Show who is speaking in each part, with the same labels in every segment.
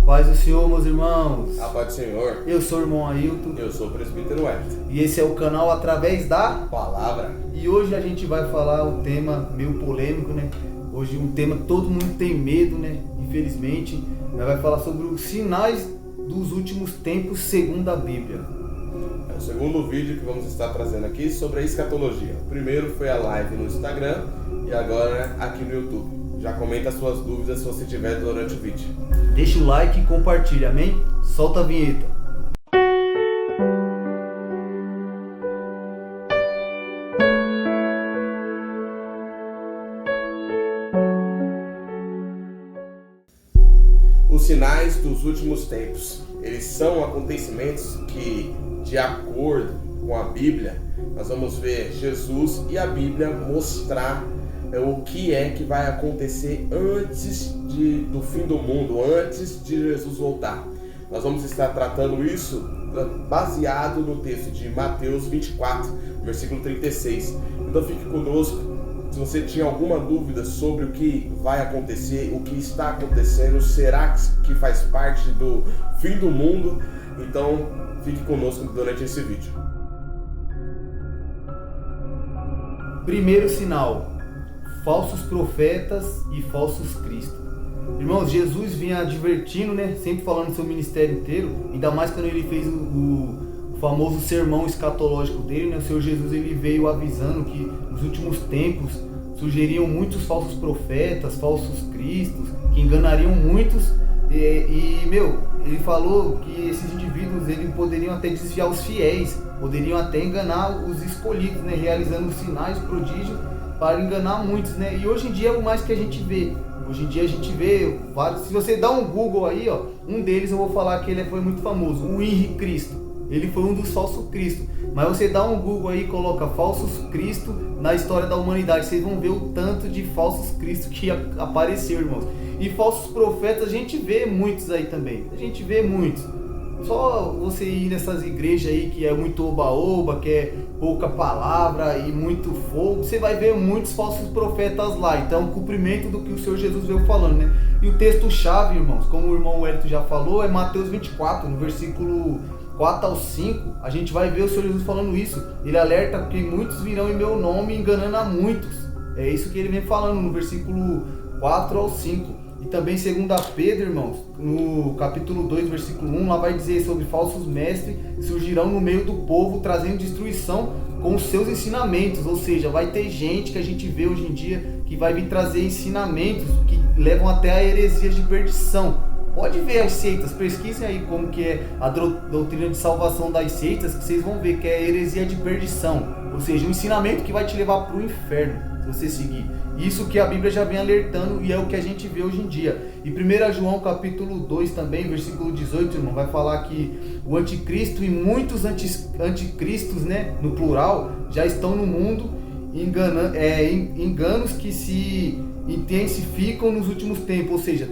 Speaker 1: Paz do Senhor, meus irmãos.
Speaker 2: A paz do Senhor.
Speaker 1: Eu sou o irmão Ailton.
Speaker 2: Eu sou o presbítero Wellington.
Speaker 1: E esse é o canal Através da
Speaker 2: Palavra.
Speaker 1: E hoje a gente vai falar um tema meio polêmico, né? Hoje um tema que todo mundo tem medo, né? Infelizmente. Nós vai falar sobre os sinais dos últimos tempos segundo a Bíblia.
Speaker 2: É o segundo vídeo que vamos estar trazendo aqui sobre a escatologia. O primeiro foi a live no Instagram e agora aqui no YouTube. Já comenta as suas dúvidas se você tiver durante o vídeo.
Speaker 1: Deixa o like e compartilha, amém? Solta a vinheta.
Speaker 2: Os sinais dos últimos tempos. Eles são acontecimentos que, de acordo com a Bíblia, nós vamos ver Jesus e a Bíblia mostrar o que é que vai acontecer antes do fim do mundo, antes de Jesus voltar. Nós vamos estar tratando isso baseado no texto de Mateus 24, versículo 36. Então fique conosco. Se você tinha alguma dúvida sobre o que vai acontecer, o que está acontecendo, será que faz parte do fim do mundo? Então fique conosco durante esse vídeo.
Speaker 1: Primeiro sinal: falsos profetas e falsos cristos. Irmãos, Jesus vinha advertindo, né? Sempre falando do seu ministério inteiro, ainda mais quando ele fez o famoso sermão escatológico dele, né? O Senhor Jesus, ele veio avisando que nos últimos tempos surgiriam muitos falsos profetas, falsos cristos, que enganariam muitos. Ele falou que esses indivíduos eles poderiam até desviar os fiéis, poderiam até enganar os escolhidos, né? Realizando sinais, prodígios, para enganar muitos, né? E hoje em dia é o mais que a gente vê. Hoje em dia a gente vê vários. Se você dá um Google aí, ó, um deles eu vou falar que ele foi muito famoso, o Henri Cristo. Ele foi um dos falsos cristos. Mas você dá um Google aí e coloca falsos Cristo na história da humanidade, vocês vão ver o tanto de falsos Cristos que apareceu, irmãos. E falsos profetas a gente vê muitos aí também. A gente vê muitos. Só você ir nessas igrejas aí que é muito oba-oba, que é pouca palavra e muito fogo, você vai ver muitos falsos profetas lá. Então, cumprimento do que o Senhor Jesus veio falando, né? E o texto-chave, irmãos, como o irmão Wellington já falou, é Mateus 24, no versículo 4 ao 5, a gente vai ver o Senhor Jesus falando isso. Ele alerta que muitos virão em meu nome enganando a muitos. É isso que ele vem falando no versículo 4 ao 5. E também 2 Pedro, irmãos, no capítulo 2, versículo 1, lá vai dizer sobre falsos mestres que surgirão no meio do povo, trazendo destruição com os seus ensinamentos. Ou seja, vai ter gente que a gente vê hoje em dia que vai vir trazer ensinamentos que levam até a heresias de perdição. Pode ver as seitas, pesquisem aí como que é a doutrina de salvação das seitas, que vocês vão ver que é heresia de perdição. Ou seja, um ensinamento que vai te levar para o inferno, se você seguir. Isso que a Bíblia já vem alertando e é o que a gente vê hoje em dia. E 1 João capítulo 2 também, versículo 18, irmão, vai falar que o anticristo e muitos anticristos, né, no plural, já estão no mundo, enganos que se intensificam nos últimos tempos. Ou seja,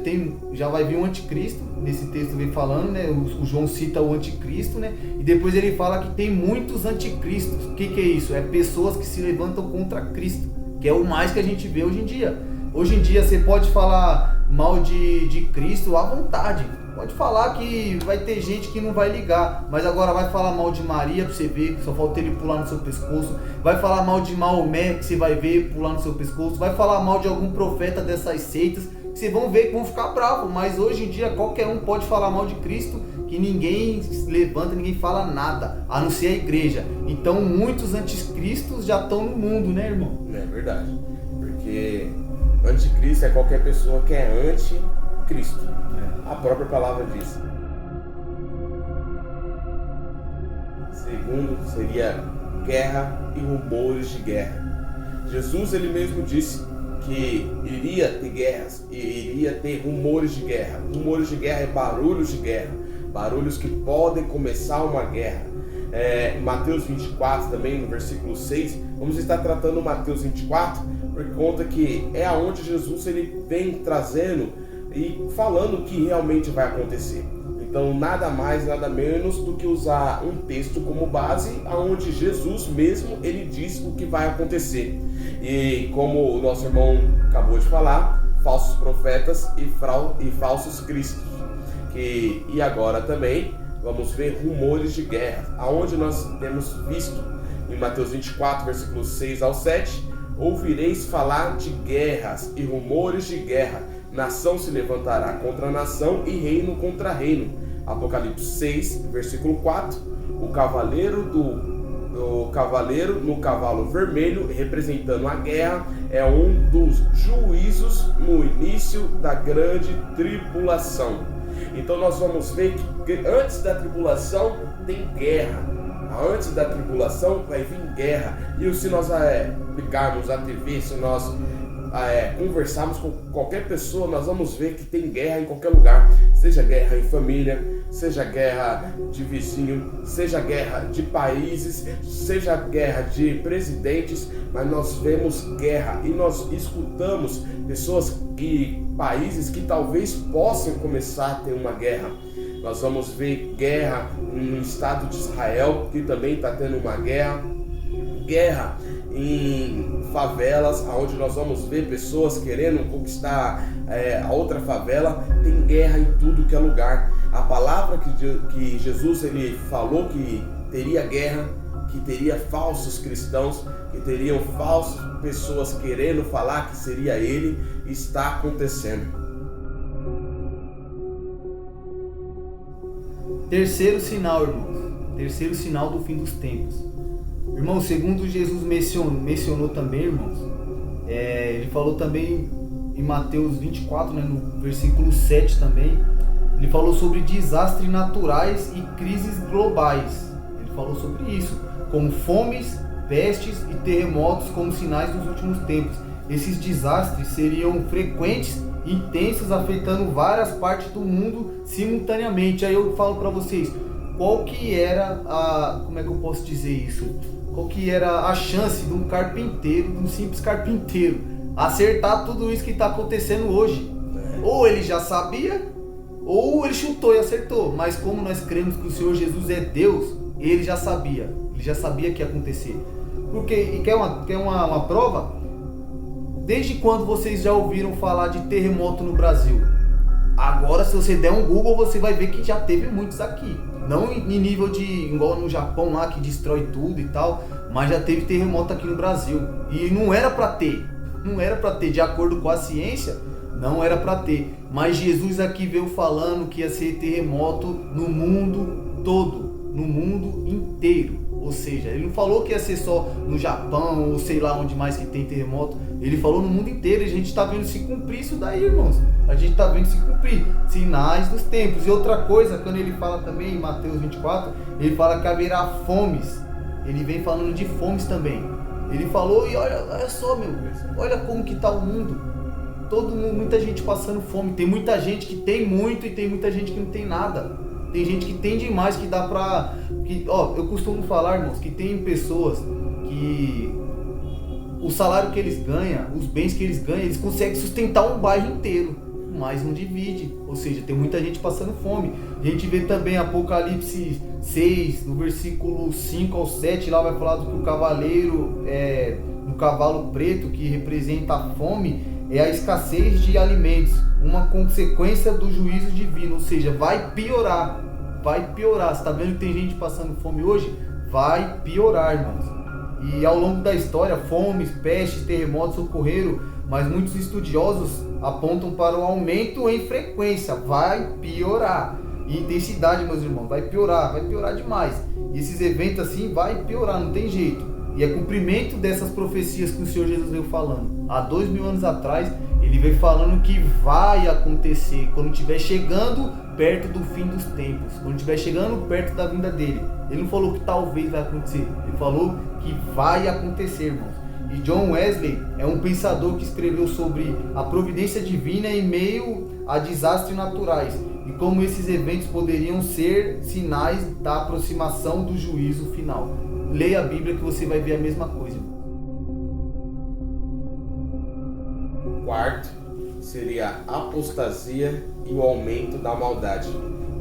Speaker 1: já vai vir um anticristo, nesse texto vem falando, né? O João cita o anticristo, né? E depois ele fala que tem muitos anticristos. O que é isso? É pessoas que se levantam contra Cristo, que é o mais que a gente vê hoje em dia. Hoje em dia você pode falar mal de Cristo à vontade. Pode falar que vai ter gente que não vai ligar, mas agora vai falar mal de Maria pra você ver, só falta ele pular no seu pescoço. Vai falar mal de Maomé, que você vai ver pular no seu pescoço. Vai falar mal de algum profeta dessas seitas, que vocês vão ver que vão ficar bravos. Mas hoje em dia qualquer um pode falar mal de Cristo, que ninguém se levanta, ninguém fala nada, a não ser a igreja. Então muitos anticristos já estão no mundo, né, irmão?
Speaker 2: É verdade, porque anticristo é qualquer pessoa que é anticristo. A própria palavra diz. Segundo, seria guerra e rumores de guerra. Jesus, ele mesmo disse que iria ter guerras e iria ter rumores de guerra. Rumores de guerra é barulhos de guerra, barulhos que podem começar uma guerra. Mateus 24 também, no versículo 6, vamos estar tratando Mateus 24 por conta que é aonde Jesus ele vem trazendo e falando o que realmente vai acontecer. Então nada mais, nada menos do que usar um texto como base, aonde Jesus mesmo ele diz o que vai acontecer. E como o nosso irmão acabou de falar, falsos profetas e falsos cristos. E agora também vamos ver rumores de guerra, aonde nós temos visto em Mateus 24, versículos 6 ao 7, ouvireis falar de guerras e rumores de guerra, nação se levantará contra nação e reino contra reino. Apocalipse 6, versículo 4, o cavaleiro no cavalo vermelho, representando a guerra, é um dos juízos no início da grande tribulação. Então nós vamos ver que antes da tribulação tem guerra. Antes da tribulação vai vir guerra. E se nós ligarmos a TV, se nós conversarmos com qualquer pessoa, nós vamos ver que tem guerra em qualquer lugar. Seja guerra em família, seja guerra de vizinho, seja guerra de países, seja guerra de presidentes, mas nós vemos guerra e nós escutamos pessoas e países que talvez possam começar a ter uma guerra. Nós vamos ver guerra no estado de Israel, que também está tendo uma guerra em favelas, onde nós vamos ver pessoas querendo conquistar a outra favela. Tem guerra em tudo que é lugar. A palavra que Jesus ele falou que teria guerra, que teria falsos cristãos, que teriam falsas pessoas querendo falar que seria ele, está acontecendo.
Speaker 1: Terceiro sinal, irmãos. Terceiro sinal do fim dos tempos. Irmão, segundo Jesus mencionou também, irmãos, ele falou também em Mateus 24, no versículo 7 também, ele falou sobre desastres naturais e crises globais. Ele falou sobre isso, como fomes, pestes e terremotos como sinais dos últimos tempos. Esses desastres seriam frequentes e intensos, afetando várias partes do mundo simultaneamente. Aí eu falo para vocês, qual que era como é que eu posso dizer isso? Qual que era a chance de um carpinteiro, de um simples carpinteiro, acertar tudo isso que está acontecendo hoje? Ou ele já sabia, ou ele chutou e acertou. Mas como nós cremos que o Senhor Jesus é Deus, ele já sabia que ia acontecer. Porque, e quer uma prova? Desde quando vocês já ouviram falar de terremoto no Brasil? Agora, se você der um Google, você vai ver que já teve muitos aqui. Não em nível de, igual no Japão lá, que destrói tudo e tal, mas já teve terremoto aqui no Brasil. E não era para ter, de acordo com a ciência, não era para ter. Mas Jesus aqui veio falando que ia ser terremoto no mundo todo, no mundo inteiro. Ou seja, ele não falou que ia ser só no Japão ou sei lá onde mais que tem terremoto. Ele falou no mundo inteiro. E a gente está vendo se cumprir isso daí, irmãos. A gente está vendo se cumprir. Sinais dos tempos. E outra coisa, quando ele fala também em Mateus 24, ele fala que haverá fomes. Ele vem falando de fomes também. Ele falou, e olha só, meu, olha como que está o mundo. Todo mundo, muita gente passando fome. Tem muita gente que tem muito e tem muita gente que não tem nada. Tem gente que tem demais, que dá pra... eu costumo falar, irmãos, que tem pessoas que o salário que eles ganham, os bens que eles ganham, eles conseguem sustentar um bairro inteiro, mas não divide. Ou seja, tem muita gente passando fome. A gente vê também Apocalipse 6, no versículo 5 ao 7, lá vai falar do que o cavaleiro, no cavalo preto, que representa a fome, é a escassez de alimentos, uma consequência do juízo divino. Ou seja, vai piorar. Você está vendo que tem gente passando fome hoje? Vai piorar, irmãos. E ao longo da história, fomes, pestes, terremotos ocorreram, mas muitos estudiosos apontam para um aumento em frequência. Vai piorar. E intensidade, meus irmãos, vai piorar demais. E esses eventos assim vai piorar, não tem jeito. E é cumprimento dessas profecias que o Senhor Jesus veio falando. Há 2000 anos atrás, ele veio falando que vai acontecer quando estiver chegando perto do fim dos tempos, quando estiver chegando perto da vinda dele. Ele não falou que talvez vai acontecer, ele falou que vai acontecer, irmãos. E John Wesley é um pensador que escreveu sobre a providência divina em meio a desastres naturais e como esses eventos poderiam ser sinais da aproximação do juízo final. Leia a Bíblia que você vai ver a mesma coisa.
Speaker 2: O quarto seria a apostasia e o aumento da maldade.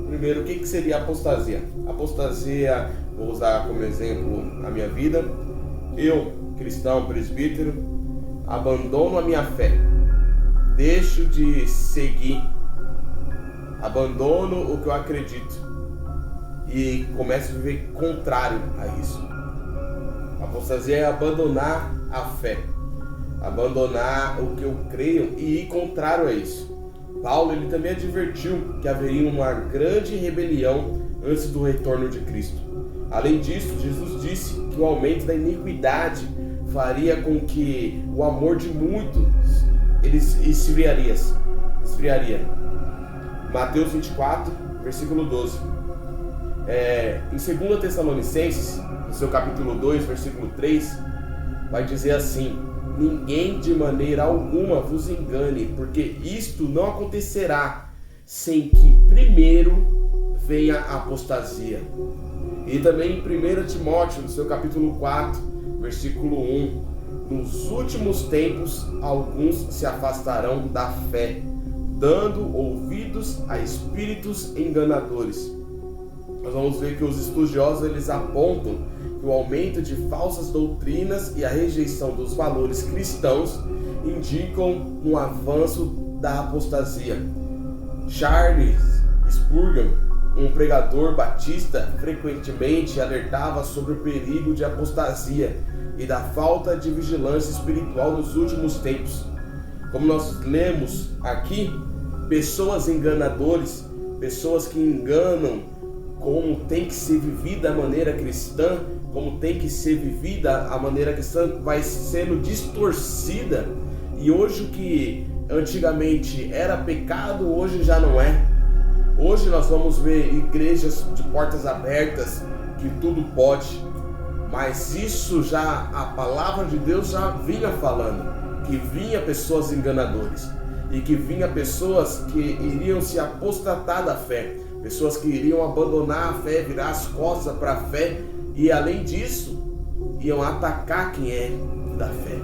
Speaker 2: Primeiro, o que seria apostasia? Apostasia, vou usar como exemplo a minha vida. Eu, cristão, presbítero, abandono a minha fé, deixo de seguir abandono o que eu acredito e começo a viver contrário a isso. A apostasia é abandonar a fé, abandonar o que eu creio e ir contrário a isso. Paulo ele também advertiu que haveria uma grande rebelião antes do retorno de Cristo. Além disso, Jesus disse que o aumento da iniquidade faria com que o amor de muitos esfriaria. Mateus 24, versículo 12. Em 2 Tessalonicenses, no seu capítulo 2, versículo 3, vai dizer assim: ninguém de maneira alguma vos engane, porque isto não acontecerá sem que primeiro venha a apostasia. E também em 1 Timóteo, no seu capítulo 4, versículo 1, nos últimos tempos alguns se afastarão da fé, dando ouvidos a espíritos enganadores. Nós vamos ver que os estudiosos eles apontam que o aumento de falsas doutrinas e a rejeição dos valores cristãos indicam um avanço da apostasia. Charles Spurgeon, um pregador batista, frequentemente alertava sobre o perigo de apostasia e da falta de vigilância espiritual nos últimos tempos. Como nós lemos aqui, pessoas enganadores, pessoas que enganam como tem que ser vivida a maneira cristã, como tem que ser vivida a maneira cristã, vai sendo distorcida, e hoje o que antigamente era pecado, hoje já não é. Hoje nós vamos ver igrejas de portas abertas, que tudo pode, mas isso já, a palavra de Deus já vinha falando, que vinha pessoas enganadores, e que vinha pessoas que iriam se apostatar da fé, pessoas que iriam abandonar a fé, virar as costas para a fé, e além disso, iam atacar quem é da fé.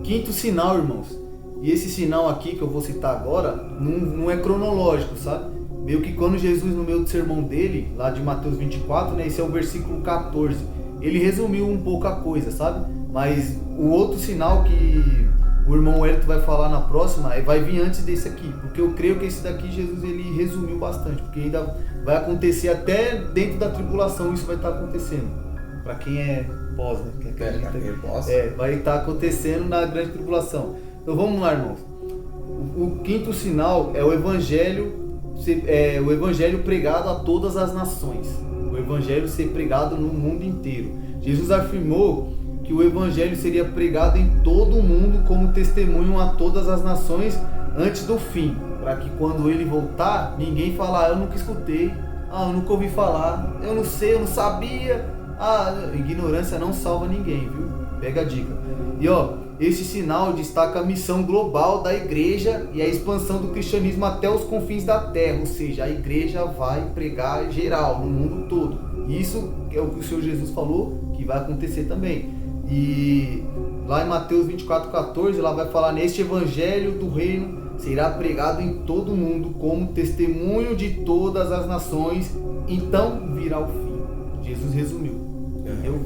Speaker 1: Quinto sinal, irmãos. E esse sinal aqui que eu vou citar agora, não é cronológico, sabe? Meio que quando Jesus, no meio do sermão dele, lá de Mateus 24, né, esse é o versículo 14, ele resumiu um pouco a coisa, sabe? Mas o outro sinal que o irmão Wellington vai falar na próxima vai vir antes desse aqui, porque eu creio que esse daqui Jesus ele resumiu bastante, porque ainda vai acontecer até dentro da tribulação, isso vai estar acontecendo. Para quem é pós, né? Vai estar acontecendo na grande tribulação. Então vamos lá, irmãos. O quinto sinal é o evangelho pregado a todas as nações. O evangelho ser pregado no mundo inteiro. Jesus afirmou que o evangelho seria pregado em todo o mundo como testemunho a todas as nações antes do fim, para que quando ele voltar, ninguém falar, eu nunca escutei, eu nunca ouvi falar, eu não sei, eu não sabia. Ignorância não salva ninguém, viu? Pega a dica. E esse sinal destaca a missão global da igreja e a expansão do cristianismo até os confins da terra, ou seja, a igreja vai pregar geral, no mundo todo. Isso é o que o Senhor Jesus falou que vai acontecer também. E lá em Mateus 24:14, lá vai falar: neste evangelho do reino será pregado em todo o mundo como testemunho de todas as nações, então virá o fim. Jesus resumiu.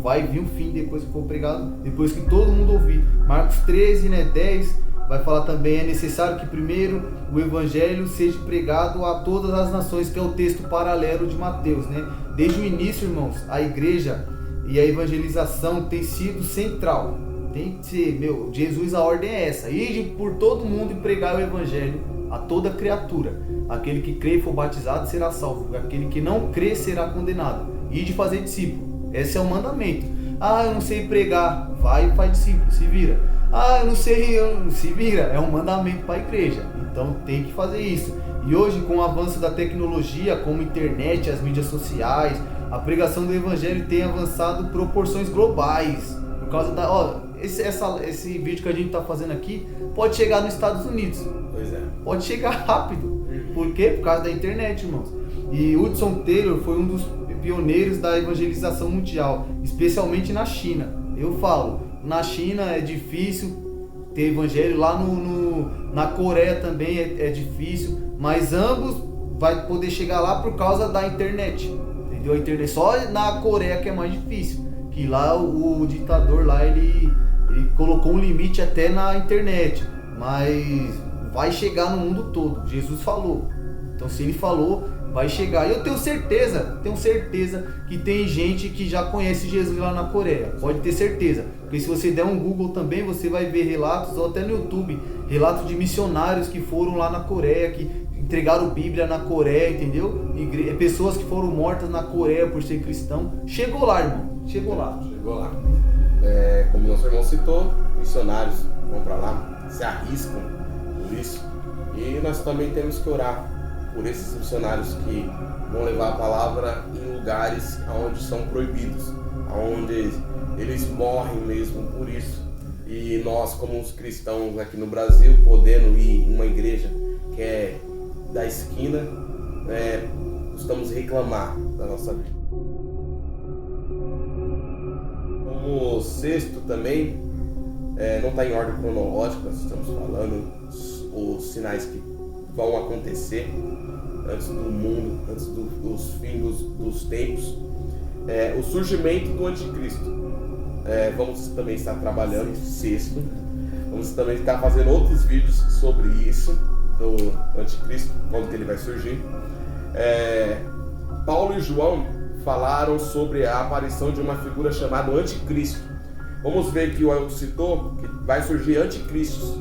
Speaker 1: Vai vir o fim depois que for pregado, depois que todo mundo ouvir. Marcos 13, 10, vai falar também: é necessário que primeiro o evangelho seja pregado a todas as nações, que é o texto paralelo de Mateus, né? Desde o início, irmãos, a igreja e a evangelização tem sido central. Tem que ser, Jesus, a ordem é essa: ide por todo mundo e pregar o evangelho a toda criatura. Aquele que crê e for batizado será salvo, aquele que não crê será condenado. Ide fazer discípulo. Esse é o mandamento. Eu não sei pregar. Vai e faz discípulo, se vira. Eu não sei, se vira. É um mandamento para a igreja. Então tem que fazer isso. E hoje, com o avanço da tecnologia, como a internet, as mídias sociais, a pregação do evangelho tem avançado proporções globais. Por causa da... esse vídeo que a gente está fazendo aqui pode chegar nos Estados Unidos.
Speaker 2: Pois é.
Speaker 1: Pode chegar rápido. Por quê? Por causa da internet, irmãos. E Hudson Taylor foi um dos pioneiros da evangelização mundial, especialmente na China. Eu falo, na China é difícil ter evangelho, lá na Coreia também é difícil, mas ambos vai poder chegar lá por causa da internet, entendeu? A internet só na Coreia que é mais difícil, que lá o ditador lá ele colocou um limite até na internet. mas vai chegar no mundo todo. Jesus falou. Então se ele falou, vai chegar. E eu tenho certeza que tem gente que já conhece Jesus lá na Coreia. Pode ter certeza. Porque se você der um Google também, você vai ver relatos, ou até no YouTube, relatos de missionários que foram lá na Coreia, que entregaram Bíblia na Coreia, entendeu? Pessoas que foram mortas na Coreia por ser cristão. Chegou lá, irmão. Chegou lá.
Speaker 2: Como nosso irmão citou, missionários vão para lá, se arriscam por isso. E nós também temos que orar por esses missionários que vão levar a palavra em lugares onde são proibidos, onde eles morrem mesmo por isso. E nós, como os cristãos aqui no Brasil, podendo ir em uma igreja que é da esquina, costumamos reclamar da nossa vida. Como sexto também, não está em ordem cronológica, nós estamos falando os sinais que vão acontecer antes do mundo, antes dos fins dos tempos. O surgimento do anticristo. Vamos também estar trabalhando sexto. Vamos também estar fazendo outros vídeos sobre isso, do anticristo, quando que ele vai surgir. Paulo e João falaram sobre a aparição de uma figura chamada anticristo. Vamos ver que o Elton citou que vai surgir anticristos,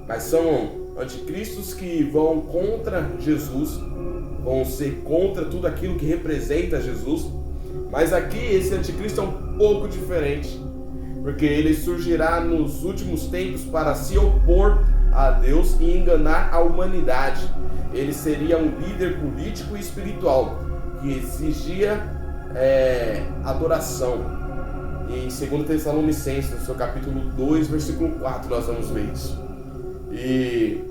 Speaker 2: mas são anticristos que vão contra Jesus, vão ser contra tudo aquilo que representa Jesus. Mas aqui esse anticristo é um pouco diferente, porque ele surgirá nos últimos tempos para se opor a Deus e enganar a humanidade. Ele seria um líder político e espiritual que exigia adoração. Em 2 Tessalonicenses, no seu capítulo 2, versículo 4, nós vamos ver isso. E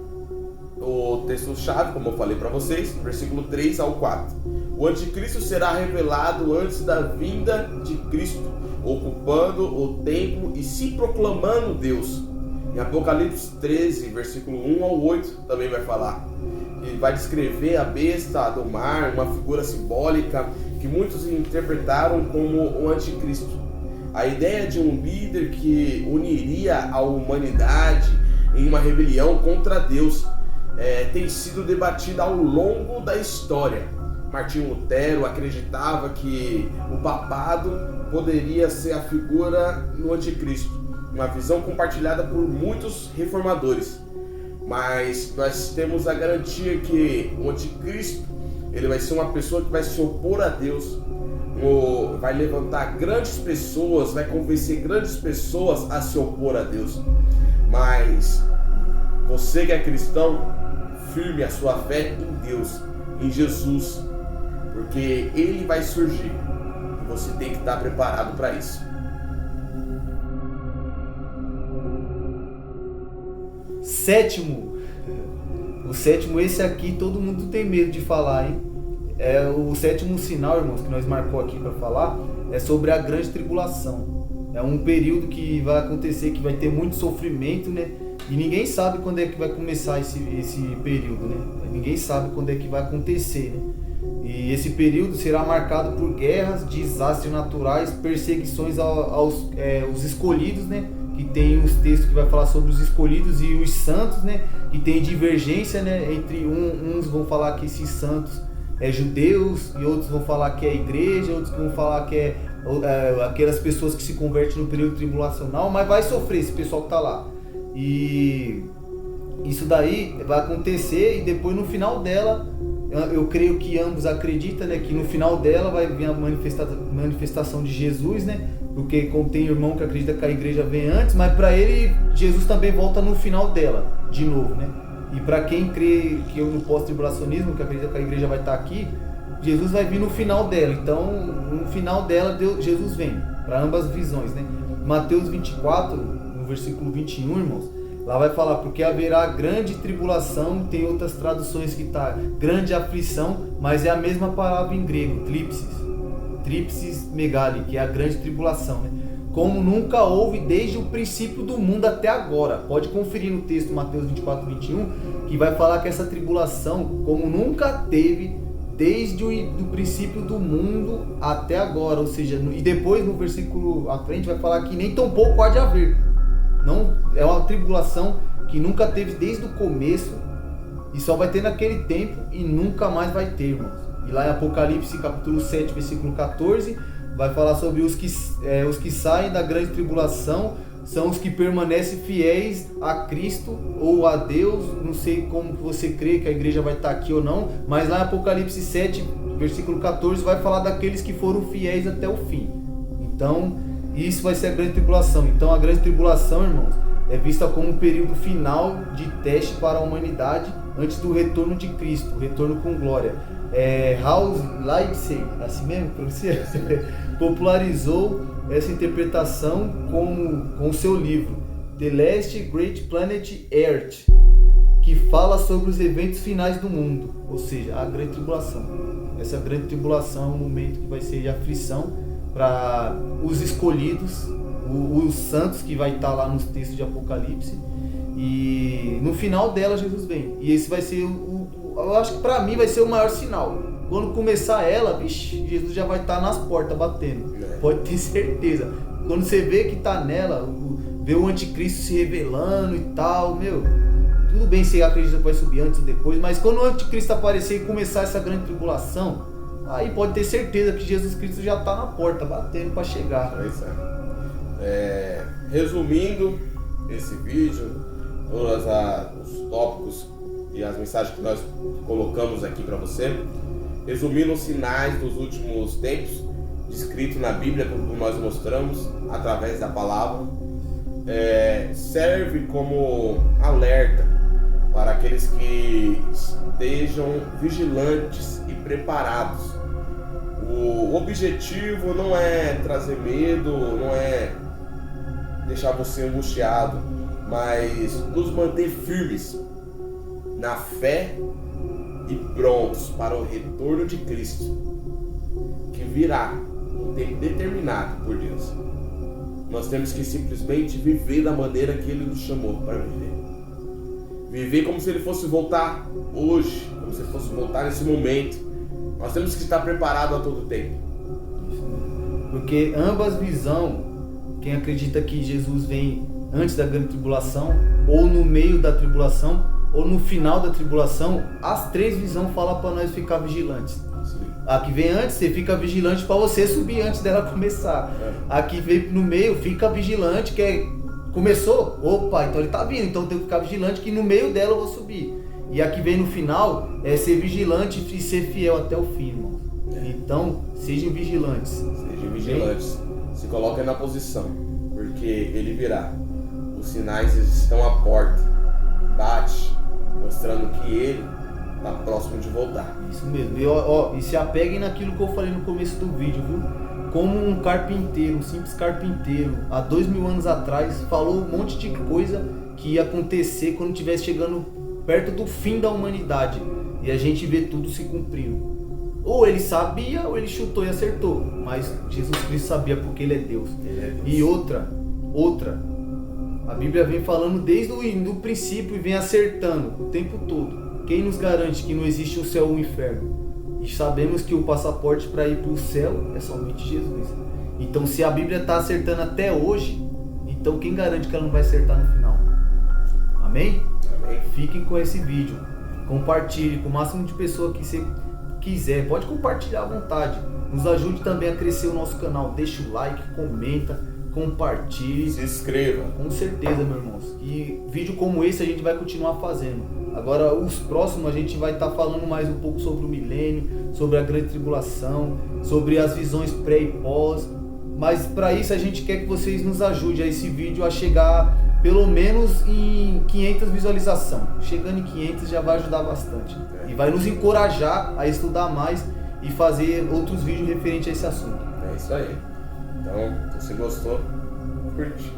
Speaker 2: o texto-chave, como eu falei para vocês, versículo 3 ao 4. O anticristo será revelado antes da vinda de Cristo, ocupando o templo e se proclamando Deus. Em Apocalipse 13, versículo 1 ao 8, também vai falar. Ele vai descrever a besta do mar, uma figura simbólica que muitos interpretaram como o anticristo. A ideia de um líder que uniria a humanidade em uma rebelião contra Deus tem sido debatida ao longo da história. Martinho Lutero acreditava que o papado poderia ser a figura no anticristo, uma visão compartilhada por muitos reformadores. Mas nós temos a garantia que o anticristo ele vai ser uma pessoa que vai se opor a Deus, vai levantar grandes pessoas, vai convencer grandes pessoas a se opor a Deus. Mas você que é cristão, firme a sua fé em Deus, em Jesus, porque ele vai surgir e você tem que estar preparado para isso.
Speaker 1: Sétimo. O sétimo, esse aqui todo mundo tem medo de falar, hein? O sétimo sinal, irmãos, que nós marcou aqui para falar, é sobre a grande tribulação. É um período que vai acontecer, que vai ter muito sofrimento, né? E ninguém sabe quando é que vai começar esse período, né? Ninguém sabe quando é que vai acontecer, né? E esse período será marcado por guerras, desastres naturais, perseguições aos escolhidos, né? Que tem os textos que vai falar sobre os escolhidos e os santos, né? Que tem divergência, né? Entre uns vão falar que esses santos é judeus, e outros vão falar que é igreja, outros vão falar que é aquelas pessoas que se convertem no período tribulacional, mas vai sofrer esse pessoal que tá lá. E isso daí vai acontecer, e depois no final dela, eu creio que ambos acreditam, né, que no final dela vai vir a manifestação de Jesus, né? Porque como tem irmão que acredita que a igreja vem antes, mas para ele Jesus também volta no final dela, de novo, né? E para quem crê que eu no pós-tribulacionismo, que acredita que a igreja vai estar aqui, Jesus vai vir no final dela. Então, no final dela, Jesus vem, para ambas as visões, né? Mateus 24, no versículo 21, irmãos, lá vai falar, porque haverá grande tribulação, tem outras traduções que tá grande aflição, mas é a mesma palavra em grego, trípsis megali, que é a grande tribulação, né? Como nunca houve desde o princípio do mundo até agora. Pode conferir no texto Mateus 24, 21, que vai falar que essa tribulação, como nunca teve desde o princípio do mundo até agora. Ou seja, e depois no versículo à frente vai falar que nem tão pouco há de haver. Não, é uma tribulação que nunca teve desde o começo e só vai ter naquele tempo e nunca mais vai ter, irmãos. E lá em Apocalipse capítulo 7, versículo 14, vai falar sobre os que saem da grande tribulação, são os que permanecem fiéis a Cristo ou a Deus. Não sei como que você crê que a igreja vai estar aqui ou não, mas lá em Apocalipse 7, versículo 14, vai falar daqueles que foram fiéis até o fim. Então, isso vai ser a grande tribulação. Então, a grande tribulação, irmãos, é vista como um período final de teste para a humanidade antes do retorno de Cristo, o retorno com glória. Hans Leipzig, assim mesmo, pronuncia? Popularizou essa interpretação com o seu livro The Last Great Planet Earth, que fala sobre os eventos finais do mundo, ou seja, a grande tribulação. Essa grande tribulação é um momento que vai ser de aflição para os escolhidos, os santos, que vai estar lá nos textos de Apocalipse, e no final dela Jesus vem. E esse vai ser eu acho que para mim vai ser o maior sinal. Quando começar ela, vixe, Jesus já vai estar nas portas batendo. Pode ter certeza. Quando você vê que tá nela, vê o anticristo se revelando e tal, meu, tudo bem se acredita que vai subir antes ou depois, mas quando o anticristo aparecer e começar essa grande tribulação, aí pode ter certeza que Jesus Cristo já tá na porta batendo para chegar.
Speaker 2: Resumindo esse vídeo, todos os tópicos e as mensagens que nós colocamos aqui para você, resumindo os sinais dos últimos tempos, descritos na Bíblia, como nós mostramos, através da palavra, serve como alerta para aqueles que estejam vigilantes e preparados. O objetivo não é trazer medo, não é deixar você angustiado, mas nos manter firmes na fé e prontos para o retorno de Cristo, que virá no tempo determinado por Deus. Nós temos que simplesmente viver da maneira que Ele nos chamou para viver. Viver como se Ele fosse voltar hoje, como se Ele fosse voltar nesse momento. Nós temos que estar preparados a todo tempo.
Speaker 1: Porque ambas visões, quem acredita que Jesus vem antes da grande tribulação, ou no meio da tribulação, ou no final da tribulação, as três visões falam para nós ficar vigilantes.
Speaker 2: Sim.
Speaker 1: A que vem antes, você fica vigilante para você subir antes dela começar. A que vem no meio, fica vigilante, começou, opa, então ele tá vindo, então eu tenho que ficar vigilante que no meio dela eu vou subir. E a que vem no final é ser vigilante e ser fiel até o fim, irmão. Então, sejam vigilantes.
Speaker 2: Sejam vigilantes. Se coloquem na posição, porque Ele virá. Os sinais estão à porta. Bate, mostrando que Ele está próximo de voltar.
Speaker 1: Isso mesmo. E se apeguem naquilo que eu falei no começo do vídeo, viu? Como um carpinteiro, um simples carpinteiro, há 2000 anos atrás, falou um monte de coisa que ia acontecer quando estivesse chegando perto do fim da humanidade. E a gente vê tudo se cumprindo. Ou ele sabia, ou ele chutou e acertou. Mas Jesus Cristo sabia porque Ele é Deus. E outra, a Bíblia vem falando desde o princípio e vem acertando o tempo todo. Quem nos garante que não existe o céu ou o inferno? E sabemos que o passaporte para ir para o céu é somente Jesus. Então, se a Bíblia está acertando até hoje, então quem garante que ela não vai acertar no final? Amém?
Speaker 2: Amém.
Speaker 1: Fiquem com esse vídeo. Compartilhe com o máximo de pessoas que você quiser. Pode compartilhar à vontade. Nos ajude também a crescer o nosso canal. Deixa o like, comenta, compartilhe.
Speaker 2: Se inscreva.
Speaker 1: Com certeza, meus irmãos. E vídeo como esse a gente vai continuar fazendo. Agora, os próximos a gente vai estar falando mais um pouco sobre o milênio, sobre a grande tribulação, sobre as visões pré e pós. Mas para isso a gente quer que vocês nos ajudem a esse vídeo a chegar pelo menos em 500 visualizações. Chegando em 500 já vai ajudar bastante. E vai nos encorajar a estudar mais e fazer outros vídeos referentes a esse assunto.
Speaker 2: É isso aí. Então, se você gostou, curte.